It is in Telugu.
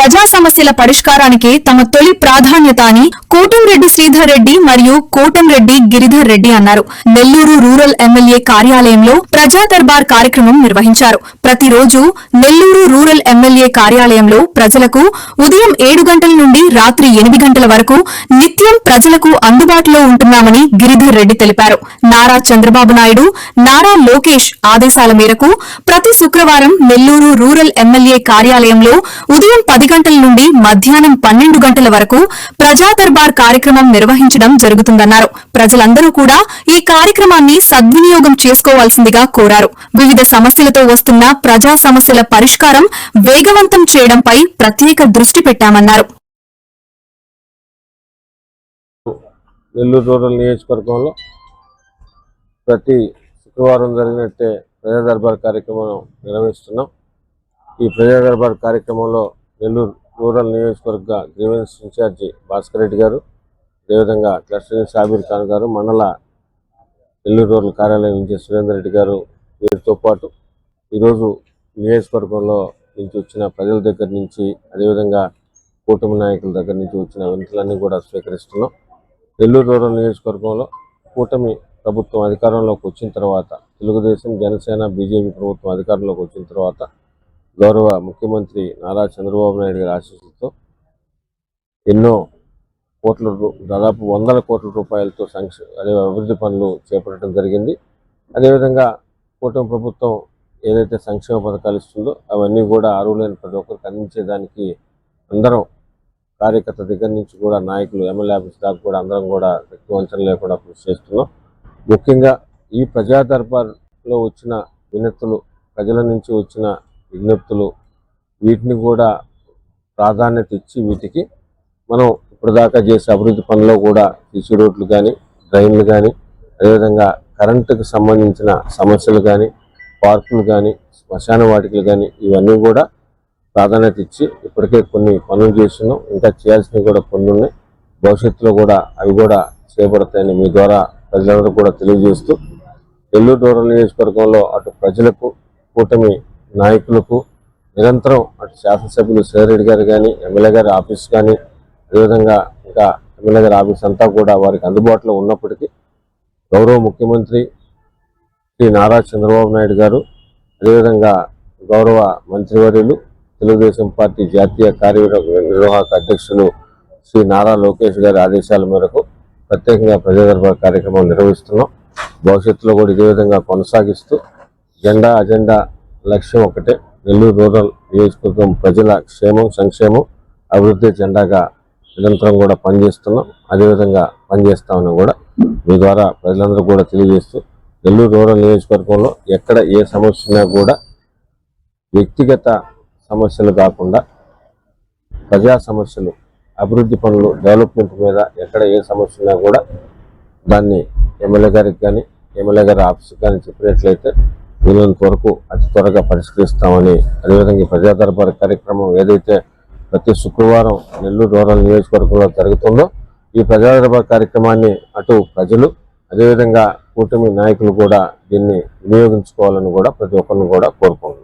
ప్రజా సమస్యల పరిష్కారానికి తమ తొలి ప్రాధాన్యత అని కోటంరెడ్డి శ్రీధర్ రెడ్డి మరియు కోటంరెడ్డి గిరిధర్ రెడ్డి అన్నారు. నెల్లూరు రూరల్ ఎమ్మెల్యే కార్యాలయంలో ప్రజా దర్బార్ కార్యక్రమం నిర్వహించారు. ప్రతిరోజు నెల్లూరు రూరల్ ఎమ్మెల్యే కార్యాలయంలో ప్రజలకు ఉదయం 7 గంటల నుండి రాత్రి 8 గంటల వరకు నిత్యం ప్రజలకు అందుబాటులో ఉంటున్నామని గిరిధర్ రెడ్డి తెలిపారు. నారా చంద్రబాబు నాయుడు, నారా లోకేష్ ఆదేశాల మేరకు ప్రతి శుక్రవారం నెల్లూరు రూరల్ ఎమ్మెల్యే కార్యాలయంలో ఉదయం 10 గంటల నుండి మధ్యాహ్నం 12 గంటల వరకు ప్రజా దర్బార్ కార్యక్రమం నిర్వహించడం జరుగుతుందన్నారు. ప్రజలందరూ కూడా ఈ కార్యక్రమాన్ని సద్వినియోగం చేసుకోవాల్సిందిగా కోరారు. వివిధ సమస్యలతో వస్తున్న ప్రజా సమస్యల పరిష్కారం వేగవంతం చేయడంపై ప్రత్యేక దృష్టి పెట్టామన్నారు. నెల్లూరు రూరల్ నియోజకవర్గంలో ప్రతి శుక్రవారం జరిగినట్టే ప్రజా దర్బార్ కార్యక్రమం నిర్వహిస్తున్నాం. ఈ ప్రజా దర్బార్ కార్యక్రమంలో నెల్లూరు రూరల్ నియోజకవర్గ గ్రీవెన్స్ ఇన్ఛార్జి భాస్కర్ రెడ్డి గారు, అదేవిధంగా క్లస్టర్ షాబీర్ ఖాన్ గారు, మండల నెల్లూరు రూరల్ కార్యాలయం నుంచి సురేందర్ రెడ్డి గారు, వీరితో పాటు ఈరోజు నియోజకవర్గంలో నుంచి వచ్చిన ప్రజల దగ్గర నుంచి, అదేవిధంగా కూటమి నాయకుల దగ్గర నుంచి వచ్చిన వినతులన్నీ కూడా స్వీకరిస్తున్నాం. నెల్లూరు రూరల్ నియోజకవర్గంలో కూటమి ప్రభుత్వం అధికారంలోకి వచ్చిన తర్వాత, తెలుగుదేశం, జనసేన, బీజేపీ ప్రభుత్వం అధికారంలోకి వచ్చిన తర్వాత గౌరవ ముఖ్యమంత్రి నారా చంద్రబాబు నాయుడు గారి ఆశీస్సులతో ఎన్నో దాదాపు 100 కోట్ల రూపాయలతో అభివృద్ధి పనులు చేపట్టడం జరిగింది. అదేవిధంగా కూటమి ప్రభుత్వం ఏదైతే సంక్షేమ పథకాలు ఇస్తుందో అవన్నీ కూడా అర్హులైన ప్రతి ఒక్కరికి అందించేదానికి అందరం కార్యకర్త దగ్గర నుంచి కూడా నాయకులు, ఎమ్మెల్యే ఆఫీస్ దాకా కూడా అందరం కూడా ఎక్కువ వంచన లేకుండా కృషి చేస్తున్నాం. ముఖ్యంగా ఈ ప్రజా దర్బార్లో వచ్చిన వినతులు, ప్రజల నుంచి వచ్చిన విజ్ఞప్తులు, వీటిని కూడా ప్రాధాన్యత ఇచ్చి వీటికి మనం ఇప్పటిదాకా చేసే అభివృద్ధి పనుల్లో కూడా సీసీ రోడ్లు కానీ, డ్రైన్లు కానీ, అదేవిధంగా కరెంటుకు సంబంధించిన సమస్యలు కానీ, పార్కులు కానీ, శ్మశాన వాటికలు కానీ, ఇవన్నీ కూడా ప్రాధాన్యత ఇచ్చి ఇప్పటికే కొన్ని పనులు చేస్తున్నాం. ఇంకా చేయాల్సినవి కూడా కొన్ని ఉన్నాయి. భవిష్యత్తులో కూడా అవి కూడా చేపడతాయని మీ ద్వారా ప్రజలందరూ కూడా తెలియజేస్తూ, నెల్లూరు రూరల్ నియోజకవర్గంలో అటు ప్రజలకు, కూటమి నాయకులకు నిరంతరం అటు శాసనసభ్యులు శ్రీరెడ్డి గారు కానీ, ఎమ్మెల్యే గారి ఆఫీస్ కానీ, అదేవిధంగా ఇంకా ఎమ్మెల్యే గారి ఆఫీస్ అంతా కూడా వారికి అందుబాటులో ఉన్నప్పటికీ గౌరవ ముఖ్యమంత్రి శ్రీ నారా చంద్రబాబు నాయుడు గారు, అదేవిధంగా గౌరవ మంత్రివర్యులు, తెలుగుదేశం పార్టీ జాతీయ కార్యనిర్వాహక అధ్యక్షులు శ్రీ నారా లోకేష్ గారి ఆదేశాల మేరకు ప్రత్యేకంగా ప్రజా దర్బార్ కార్యక్రమం నిర్వహిస్తున్నాం. భవిష్యత్తులో కూడా ఇదే విధంగా కొనసాగిస్తూ అజెండా లక్ష్యం ఒకటే, నెల్లూరు రూరల్ నియోజకవర్గం ప్రజల క్షేమం, సంక్షేమం, అభివృద్ధి జెండాగా నిరంతరం కూడా పనిచేస్తున్నాం. అదేవిధంగా పనిచేస్తామని కూడా మీ ద్వారా ప్రజలందరూ కూడా తెలియజేస్తూ, నెల్లూరు రూరల్ నియోజకవర్గంలో ఎక్కడ ఏ సమస్య ఉన్నా కూడా వ్యక్తిగత సమస్యలు కాకుండా ప్రజా సమస్యలు, అభివృద్ధి పనులు, డెవలప్మెంట్ మీద ఎక్కడ ఏ సమస్య ఉన్నా కూడా దాన్ని ఎమ్మెల్యే గారికి కానీ, ఎమ్మెల్యే గారి ఆఫీస్కి కానీ చెప్పినట్లయితే వీలైనంత వరకు అతి త్వరగా పరిష్కరిస్తామని, అదేవిధంగా ప్రజా దర్బార్ కార్యక్రమం ఏదైతే ప్రతి శుక్రవారం నెల్లూరు రూరల్ నియోజకవర్గంలో జరుగుతుందో ఈ ప్రజా దర్బార్ కార్యక్రమాన్ని అటు ప్రజలు, అదేవిధంగా కూటమి నాయకులు కూడా దీన్ని వినియోగించుకోవాలని కూడా ప్రతి ఒక్కరిని కూడా కోరుకుంటున్నారు.